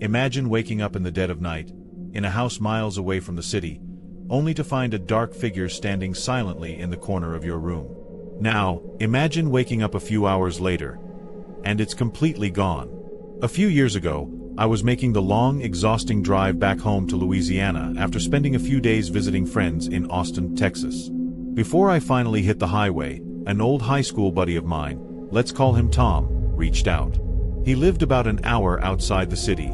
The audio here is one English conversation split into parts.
Imagine waking up in the dead of night, in a house miles away from the city, only to find a dark figure standing silently in the corner of your room. Now, imagine waking up a few hours later, and it's completely gone. A few years ago, I was making the long, exhausting drive back home to Louisiana after spending a few days visiting friends in Austin, Texas. Before I finally hit the highway, an old high school buddy of mine, let's call him Tom, reached out. He lived about an hour outside the city,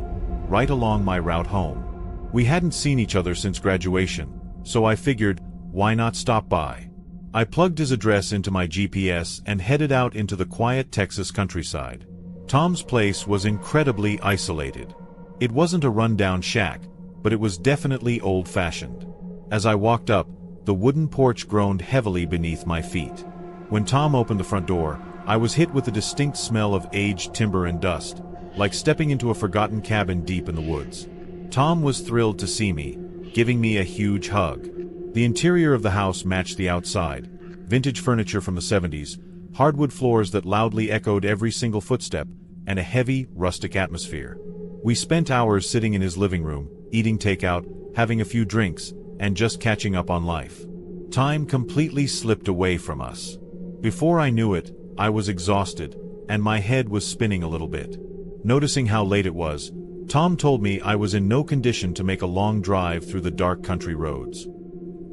right along my route home. We hadn't seen each other since graduation, so I figured, why not stop by? I plugged his address into my GPS and headed out into the quiet Texas countryside. Tom's place was incredibly isolated. It wasn't a rundown shack, but it was definitely old-fashioned. As I walked up, the wooden porch groaned heavily beneath my feet. When Tom opened the front door, I was hit with a distinct smell of aged timber and dust, like stepping into a forgotten cabin deep in the woods. Tom was thrilled to see me, giving me a huge hug. The interior of the house matched the outside, vintage furniture from the 70s, hardwood floors that loudly echoed every single footstep, and a heavy, rustic atmosphere. We spent hours sitting in his living room, eating takeout, having a few drinks, and just catching up on life. Time completely slipped away from us. Before I knew it, I was exhausted, and my head was spinning a little bit. Noticing how late it was, Tom told me I was in no condition to make a long drive through the dark country roads.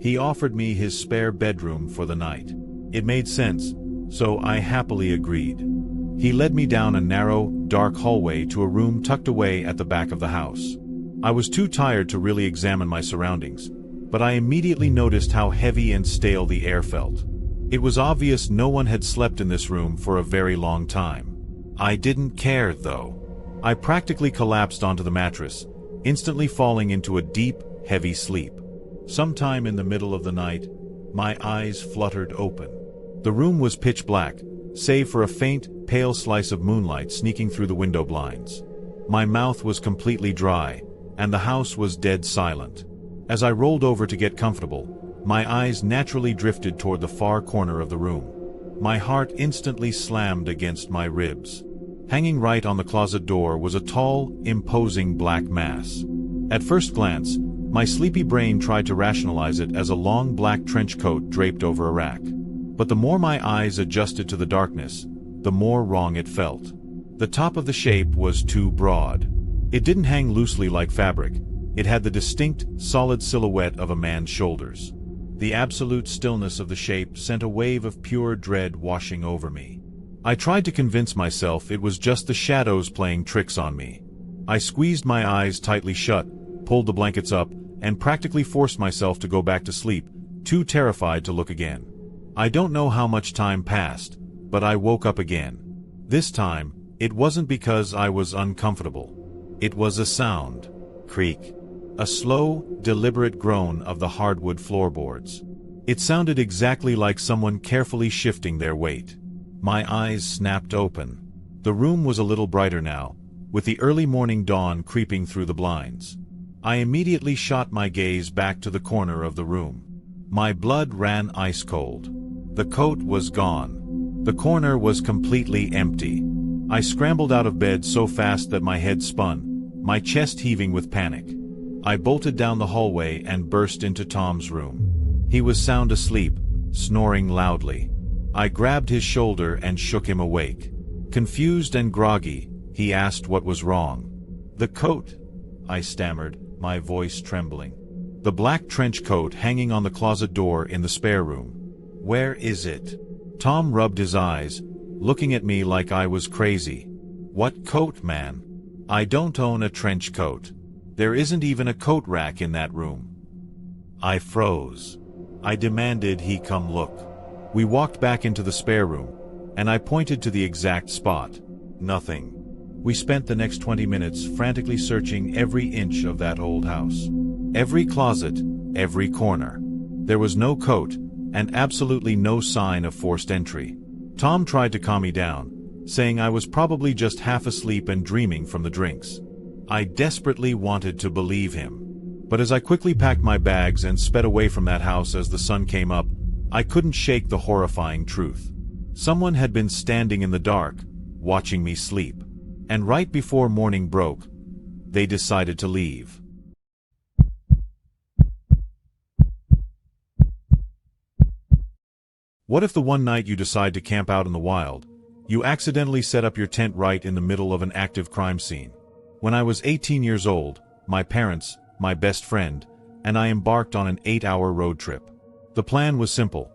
He offered me his spare bedroom for the night. It made sense, so I happily agreed. He led me down a narrow, dark hallway to a room tucked away at the back of the house. I was too tired to really examine my surroundings, but I immediately noticed how heavy and stale the air felt. It was obvious no one had slept in this room for a very long time. I didn't care, though. I practically collapsed onto the mattress, instantly falling into a deep, heavy sleep. Sometime in the middle of the night, my eyes fluttered open. The room was pitch black, save for a faint, pale slice of moonlight sneaking through the window blinds. My mouth was completely dry, and the house was dead silent. As I rolled over to get comfortable, my eyes naturally drifted toward the far corner of the room. My heart instantly slammed against my ribs. Hanging right on the closet door was a tall, imposing black mass. At first glance, my sleepy brain tried to rationalize it as a long black trench coat draped over a rack. But the more my eyes adjusted to the darkness, the more wrong it felt. The top of the shape was too broad. It didn't hang loosely like fabric. It had the distinct, solid silhouette of a man's shoulders. The absolute stillness of the shape sent a wave of pure dread washing over me. I tried to convince myself it was just the shadows playing tricks on me. I squeezed my eyes tightly shut, pulled the blankets up, and practically forced myself to go back to sleep, too terrified to look again. I don't know how much time passed, but I woke up again. This time, it wasn't because I was uncomfortable. It was a sound. Creak. A slow, deliberate groan of the hardwood floorboards. It sounded exactly like someone carefully shifting their weight. My eyes snapped open. The room was a little brighter now, with the early morning dawn creeping through the blinds. I immediately shot my gaze back to the corner of the room. My blood ran ice cold. The coat was gone. The corner was completely empty. I scrambled out of bed so fast that my head spun, my chest heaving with panic. I bolted down the hallway and burst into Tom's room. He was sound asleep, snoring loudly. I grabbed his shoulder and shook him awake. Confused and groggy, he asked what was wrong. "The coat," I stammered, my voice trembling. "The black trench coat hanging on the closet door in the spare room. Where is it?" Tom rubbed his eyes, looking at me like I was crazy. "What coat, man? I don't own a trench coat. There isn't even a coat rack in that room." I froze. I demanded he come look. We walked back into the spare room, and I pointed to the exact spot. Nothing. We spent the next 20 minutes frantically searching every inch of that old house. Every closet, every corner. There was no coat, and absolutely no sign of forced entry. Tom tried to calm me down, saying I was probably just half asleep and dreaming from the drinks. I desperately wanted to believe him. But as I quickly packed my bags and sped away from that house as the sun came up, I couldn't shake the horrifying truth. Someone had been standing in the dark, watching me sleep. And right before morning broke, they decided to leave. What if the one night you decide to camp out in the wild, you accidentally set up your tent right in the middle of an active crime scene? When I was 18 years old, my parents, my best friend, and I embarked on an 8-hour road trip. The plan was simple: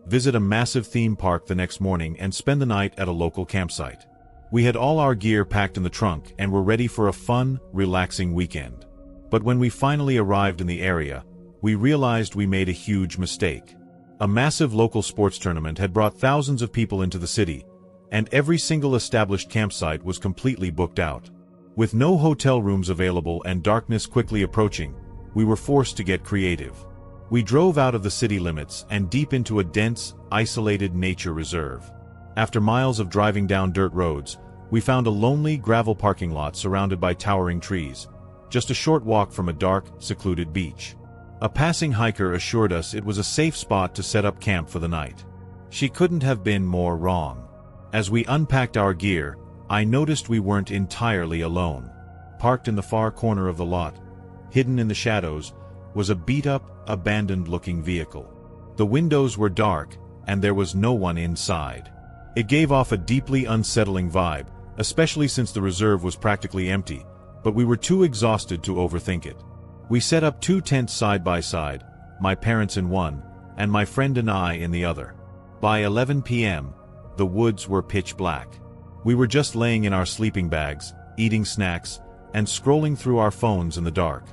visit a massive theme park the next morning and spend the night at a local campsite. We had all our gear packed in the trunk and were ready for a fun, relaxing weekend. But when we finally arrived in the area, we realized we made a huge mistake. A massive local sports tournament had brought thousands of people into the city, and every single established campsite was completely booked out. With no hotel rooms available and darkness quickly approaching, we were forced to get creative. We drove out of the city limits and deep into a dense, isolated nature reserve. After miles of driving down dirt roads, we found a lonely gravel parking lot surrounded by towering trees, just a short walk from a dark, secluded beach. A passing hiker assured us it was a safe spot to set up camp for the night. She couldn't have been more wrong. As we unpacked our gear, I noticed we weren't entirely alone. Parked in the far corner of the lot, hidden in the shadows, was a beat-up, abandoned-looking vehicle. The windows were dark, and there was no one inside. It gave off a deeply unsettling vibe, especially since the reserve was practically empty, but we were too exhausted to overthink it. We set up 2 tents side by side, my parents in one, and my friend and I in the other. By 11 p.m., the woods were pitch black. We were just laying in our sleeping bags, eating snacks, and scrolling through our phones in the dark.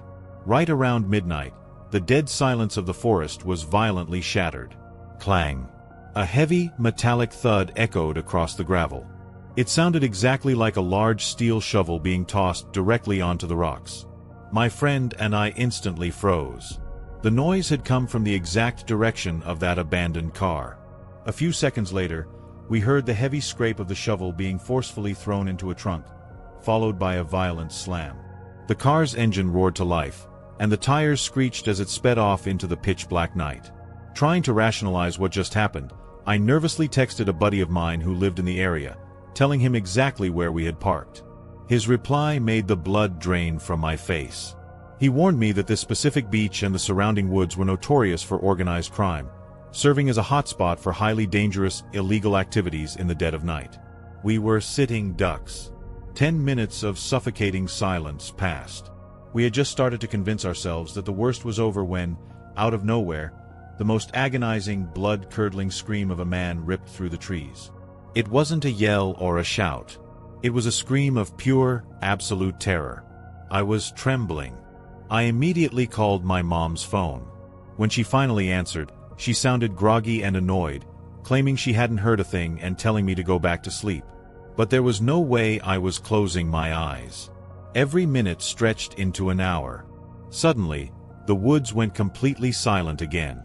Right around midnight, the dead silence of the forest was violently shattered. Clang! A heavy, metallic thud echoed across the gravel. It sounded exactly like a large steel shovel being tossed directly onto the rocks. My friend and I instantly froze. The noise had come from the exact direction of that abandoned car. A few seconds later, we heard the heavy scrape of the shovel being forcefully thrown into a trunk, followed by a violent slam. The car's engine roared to life, and the tires screeched as it sped off into the pitch-black night. Trying to rationalize what just happened, I nervously texted a buddy of mine who lived in the area, telling him exactly where we had parked. His reply made the blood drain from my face. He warned me that this specific beach and the surrounding woods were notorious for organized crime, serving as a hotspot for highly dangerous, illegal activities in the dead of night. We were sitting ducks. 10 minutes of suffocating silence passed. We had just started to convince ourselves that the worst was over when, out of nowhere, the most agonizing, blood-curdling scream of a man ripped through the trees. It wasn't a yell or a shout. It was a scream of pure, absolute terror. I was trembling. I immediately called my mom's phone. When she finally answered, she sounded groggy and annoyed, claiming she hadn't heard a thing and telling me to go back to sleep. But there was no way I was closing my eyes. Every minute stretched into an hour. Suddenly, the woods went completely silent again.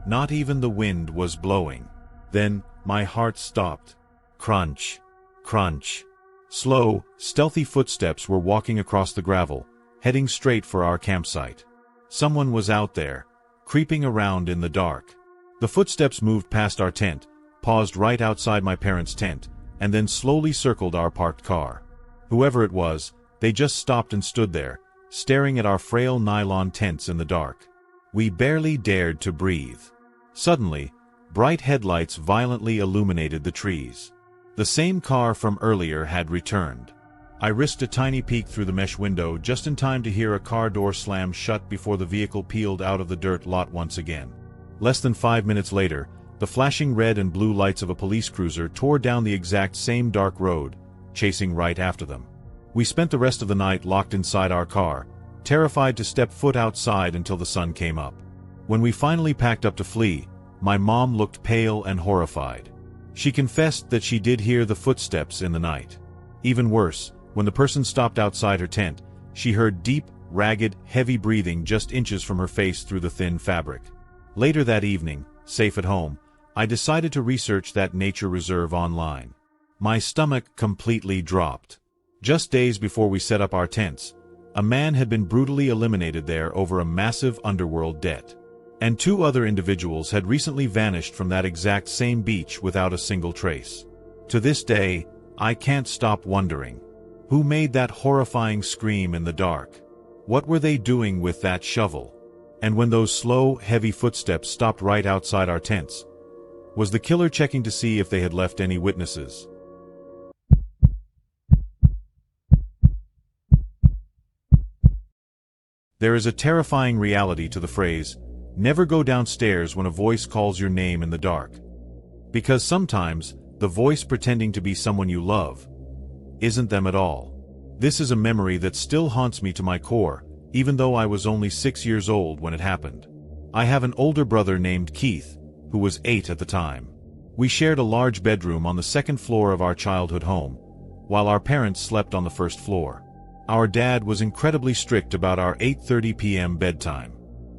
Not even the wind was blowing. Then, my heart stopped. Crunch. Crunch. Slow, stealthy footsteps were walking across the gravel, heading straight for our campsite. Someone was out there, creeping around in the dark. The footsteps moved past our tent, paused right outside my parents' tent, and then slowly circled our parked car. Whoever it was, they just stopped and stood there, staring at our frail nylon tents in the dark. We barely dared to breathe. Suddenly, bright headlights violently illuminated the trees. The same car from earlier had returned. I risked a tiny peek through the mesh window just in time to hear a car door slam shut before the vehicle peeled out of the dirt lot once again. Less than 5 minutes later, the flashing red and blue lights of a police cruiser tore down the exact same dark road, chasing right after them. We spent the rest of the night locked inside our car, terrified to step foot outside until the sun came up. When we finally packed up to flee, my mom looked pale and horrified. She confessed that she did hear the footsteps in the night. Even worse, when the person stopped outside her tent, she heard deep, ragged, heavy breathing just inches from her face through the thin fabric. Later that evening, safe at home, I decided to research that nature reserve online. My stomach completely dropped. Just days before we set up our tents, a man had been brutally eliminated there over a massive underworld debt. And 2 other individuals had recently vanished from that exact same beach without a single trace. To this day, I can't stop wondering. Who made that horrifying scream in the dark? What were they doing with that shovel? And when those slow, heavy footsteps stopped right outside our tents, was the killer checking to see if they had left any witnesses? There is a terrifying reality to the phrase, "Never go downstairs when a voice calls your name in the dark." Because sometimes, the voice pretending to be someone you love isn't them at all. This is a memory that still haunts me to my core, even though I was only 6 years old when it happened. I have an older brother named Keith, who was 8 at the time. We shared a large bedroom on the second floor of our childhood home, while our parents slept on the first floor. Our dad was incredibly strict about our 8:30 p.m. bedtime.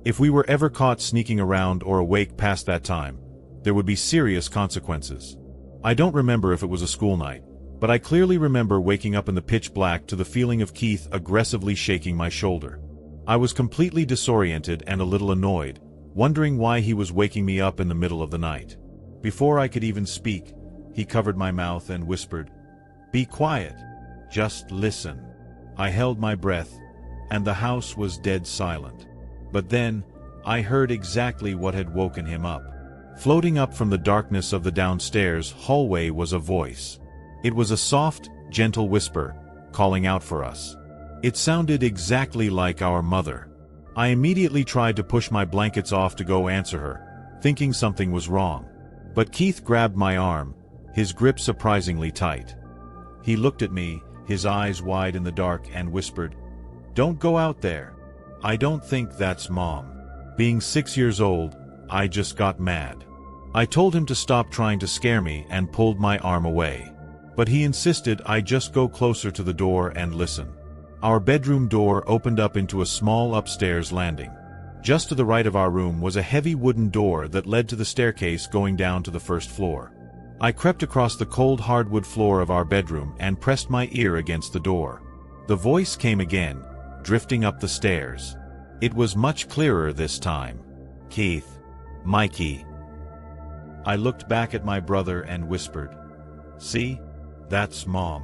If we were ever caught sneaking around or awake past that time, there would be serious consequences. I don't remember if it was a school night, but I clearly remember waking up in the pitch black to the feeling of Keith aggressively shaking my shoulder. I was completely disoriented and a little annoyed, wondering why he was waking me up in the middle of the night. Before I could even speak, he covered my mouth and whispered, "Be quiet. Just listen." I held my breath, and the house was dead silent. But then, I heard exactly what had woken him up. Floating up from the darkness of the downstairs hallway was a voice. It was a soft, gentle whisper, calling out for us. It sounded exactly like our mother. I immediately tried to push my blankets off to go answer her, thinking something was wrong. But Keith grabbed my arm, his grip surprisingly tight. He looked at me, his eyes wide in the dark, and whispered, "Don't go out there. I don't think that's Mom." Being 6 years old, I just got mad. I told him to stop trying to scare me and pulled my arm away. But he insisted I just go closer to the door and listen. Our bedroom door opened up into a small upstairs landing. Just to the right of our room was a heavy wooden door that led to the staircase going down to the first floor. I crept across the cold hardwood floor of our bedroom and pressed my ear against the door. The voice came again, drifting up the stairs. It was much clearer this time. "Keith. Mikey." I looked back at my brother and whispered, "See? That's Mom."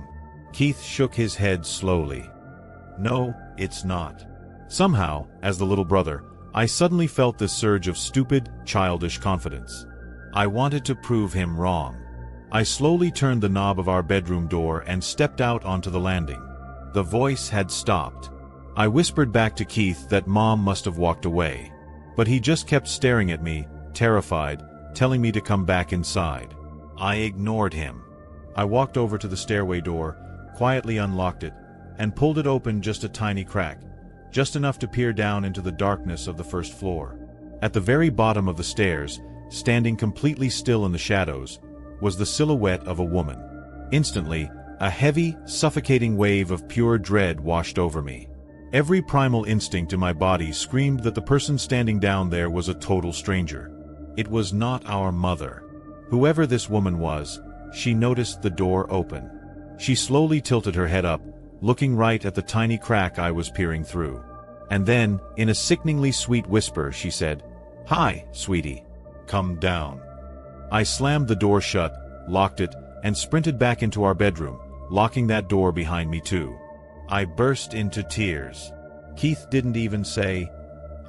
Keith shook his head slowly. "No, it's not." Somehow, as the little brother, I suddenly felt this surge of stupid, childish confidence. I wanted to prove him wrong. I slowly turned the knob of our bedroom door and stepped out onto the landing. The voice had stopped. I whispered back to Keith that Mom must have walked away. But he just kept staring at me, terrified, telling me to come back inside. I ignored him. I walked over to the stairway door, quietly unlocked it, and pulled it open just a tiny crack, just enough to peer down into the darkness of the first floor. At the very bottom of the stairs, standing completely still in the shadows, was the silhouette of a woman. Instantly, a heavy, suffocating wave of pure dread washed over me. Every primal instinct in my body screamed that the person standing down there was a total stranger. It was not our mother. Whoever this woman was, she noticed the door open. She slowly tilted her head up, looking right at the tiny crack I was peering through. And then, in a sickeningly sweet whisper, she said, "Hi, sweetie. Come down." I slammed the door shut, locked it, and sprinted back into our bedroom, locking that door behind me too. I burst into tears. Keith didn't even say,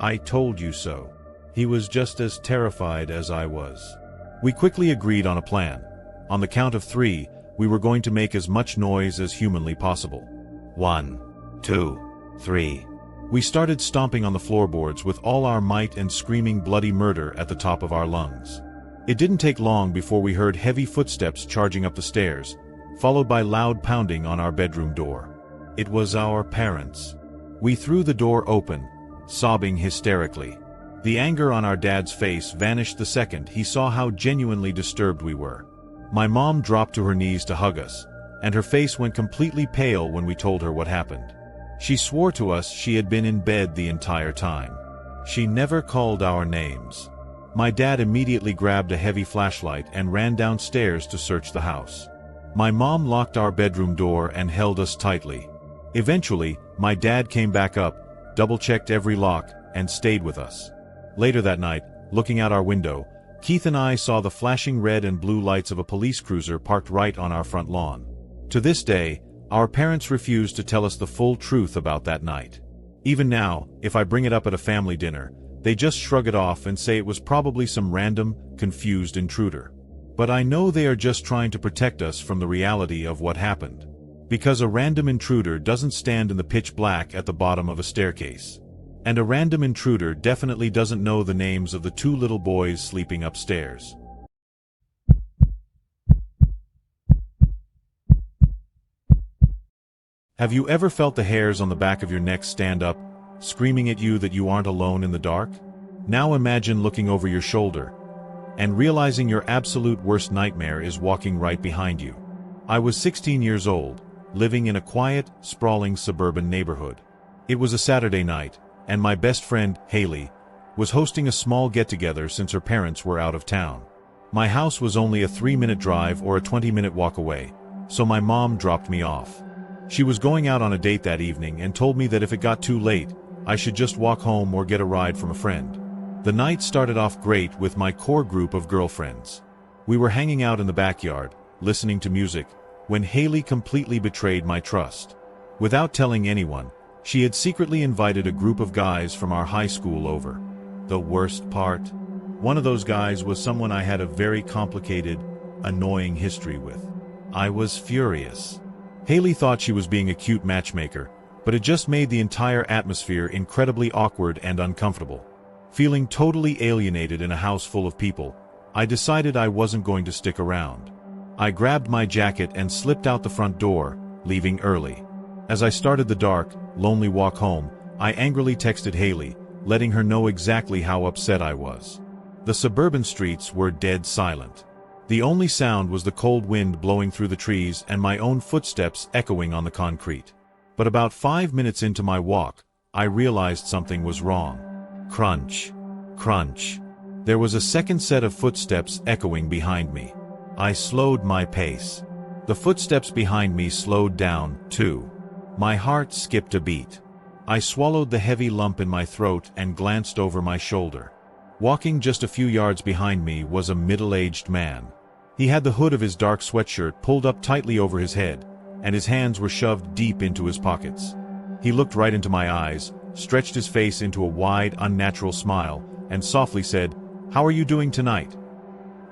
"I told you so." He was just as terrified as I was. We quickly agreed on a plan. On the count of 3, we were going to make as much noise as humanly possible. 1, 2, 3. We started stomping on the floorboards with all our might and screaming bloody murder at the top of our lungs. It didn't take long before we heard heavy footsteps charging up the stairs, followed by loud pounding on our bedroom door. It was our parents. We threw the door open, sobbing hysterically. The anger on our dad's face vanished the second he saw how genuinely disturbed we were. My mom dropped to her knees to hug us, and her face went completely pale when we told her what happened. She swore to us she had been in bed the entire time. She never called our names. My dad immediately grabbed a heavy flashlight and ran downstairs to search the house. My mom locked our bedroom door and held us tightly. Eventually, my dad came back up, double-checked every lock, and stayed with us. Later that night, looking out our window, Keith and I saw the flashing red and blue lights of a police cruiser parked right on our front lawn. To this day, Our parents refused to tell us the full truth about that night. Even now, if I bring it up at a family dinner, they just shrug it off and say it was probably some random, confused intruder. But I know they are just trying to protect us from the reality of what happened. Because a random intruder doesn't stand in the pitch black at the bottom of a staircase. And a random intruder definitely doesn't know the names of the two little boys sleeping upstairs. Have you ever felt the hairs on the back of your neck stand up, screaming at you that you aren't alone in the dark? Now imagine looking over your shoulder and realizing your absolute worst nightmare is walking right behind you. I was 16 years old, living in a quiet, sprawling suburban neighborhood. It was a Saturday night, and my best friend, Haley, was hosting a small get-together since her parents were out of town. My house was only a 3-minute drive or a 20-minute walk away, so my mom dropped me off. She was going out on a date that evening and told me that if it got too late, I should just walk home or get a ride from a friend. The night started off great with my core group of girlfriends. We were hanging out in the backyard, listening to music, when Haley completely betrayed my trust. Without telling anyone, she had secretly invited a group of guys from our high school over. The worst part? One of those guys was someone I had a very complicated, annoying history with. I was furious. Haley thought she was being a cute matchmaker, but it just made the entire atmosphere incredibly awkward and uncomfortable. Feeling totally alienated in a house full of people, I decided I wasn't going to stick around. I grabbed my jacket and slipped out the front door, leaving early. As I started the dark, lonely walk home, I angrily texted Haley, letting her know exactly how upset I was. The suburban streets were dead silent. The only sound was the cold wind blowing through the trees and my own footsteps echoing on the concrete. But about 5 minutes into my walk, I realized something was wrong. Crunch. Crunch. There was a second set of footsteps echoing behind me. I slowed my pace. The footsteps behind me slowed down, too. My heart skipped a beat. I swallowed the heavy lump in my throat and glanced over my shoulder. Walking just a few yards behind me was a middle-aged man. He had the hood of his dark sweatshirt pulled up tightly over his head, and his hands were shoved deep into his pockets. He looked right into my eyes, stretched his face into a wide, unnatural smile, and softly said, "How are you doing tonight?"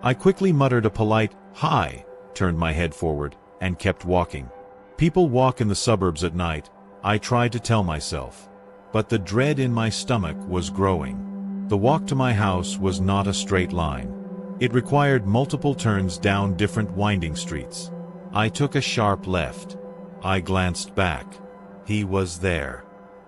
I quickly muttered a polite, "Hi," turned my head forward, and kept walking. People walk in the suburbs at night, I tried to tell myself. But the dread in my stomach was growing. The walk to my house was not a straight line. It required multiple turns down different winding streets. I took a sharp left. I glanced back. He was there.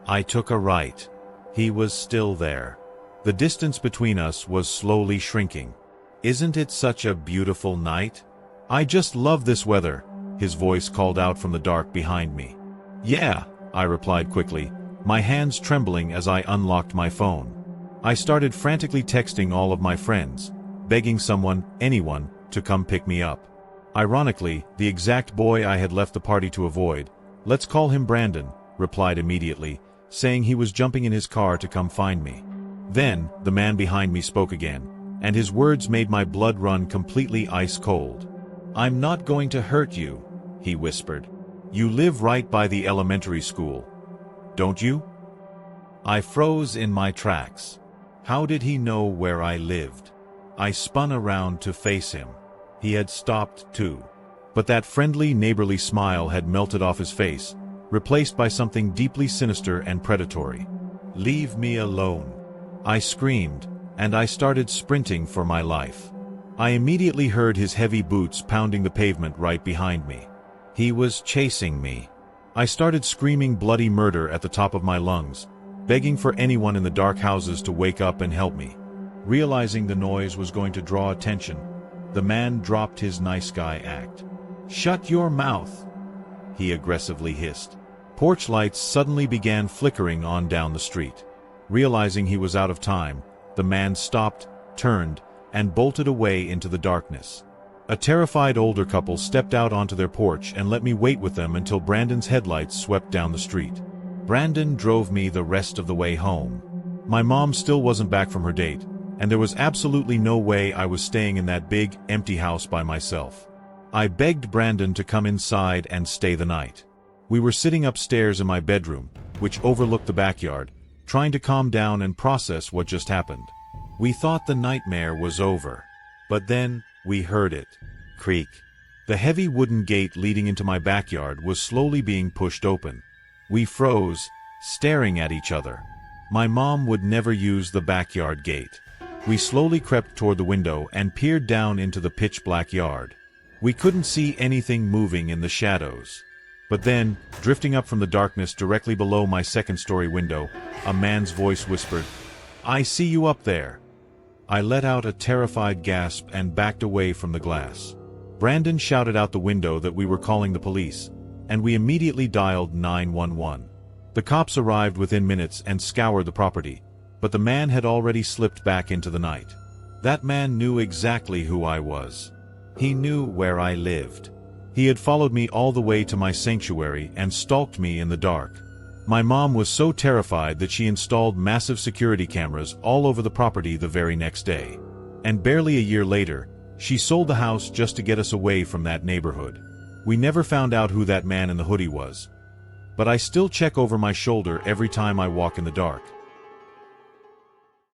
I took a right. He was still there. The distance between us was slowly shrinking. "Isn't it such a beautiful night?" "I just love this weather," his voice called out from the dark behind me. "Yeah," I replied quickly, my hands trembling as I unlocked my phone. I started frantically texting all of my friends, begging someone, anyone, to come pick me up. Ironically, the exact boy I had left the party to avoid, "Let's call him Brandon," replied immediately, saying he was jumping in his car to come find me. Then, the man behind me spoke again, and his words made my blood run completely ice cold. "I'm not going to hurt you," he whispered. "You live right by the elementary school, don't you?" I froze in my tracks. How did he know where I lived? I spun around to face him. He had stopped too. But that friendly, neighborly smile had melted off his face, replaced by something deeply sinister and predatory. "Leave me alone," I screamed, and I started sprinting for my life. I immediately heard his heavy boots pounding the pavement right behind me. He was chasing me. I started screaming bloody murder at the top of my lungs, begging for anyone in the dark houses to wake up and help me. Realizing the noise was going to draw attention, the man dropped his nice guy act. "Shut your mouth," he aggressively hissed. Porch lights suddenly began flickering on down the street. Realizing he was out of time, the man stopped, turned, and bolted away into the darkness. A terrified older couple stepped out onto their porch and let me wait with them until Brandon's headlights swept down the street. Brandon drove me the rest of the way home. My mom still wasn't back from her date, and there was absolutely no way I was staying in that big, empty house by myself. I begged Brandon to come inside and stay the night. We were sitting upstairs in my bedroom, which overlooked the backyard, trying to calm down and process what just happened. We thought the nightmare was over. But then, we heard it. Creak. The heavy wooden gate leading into my backyard was slowly being pushed open. We froze, staring at each other. My mom would never use the backyard gate. We slowly crept toward the window and peered down into the pitch-black yard. We couldn't see anything moving in the shadows. But then, drifting up from the darkness directly below my second-story window, a man's voice whispered, "I see you up there." I let out a terrified gasp and backed away from the glass. Brandon shouted out the window that we were calling the police, and we immediately dialed 911. The cops arrived within minutes and scoured the property, but the man had already slipped back into the night. That man knew exactly who I was. He knew where I lived. He had followed me all the way to my sanctuary and stalked me in the dark. My mom was so terrified that she installed massive security cameras all over the property the very next day. And barely a year later, she sold the house just to get us away from that neighborhood. We never found out who that man in the hoodie was. But I still check over my shoulder every time I walk in the dark.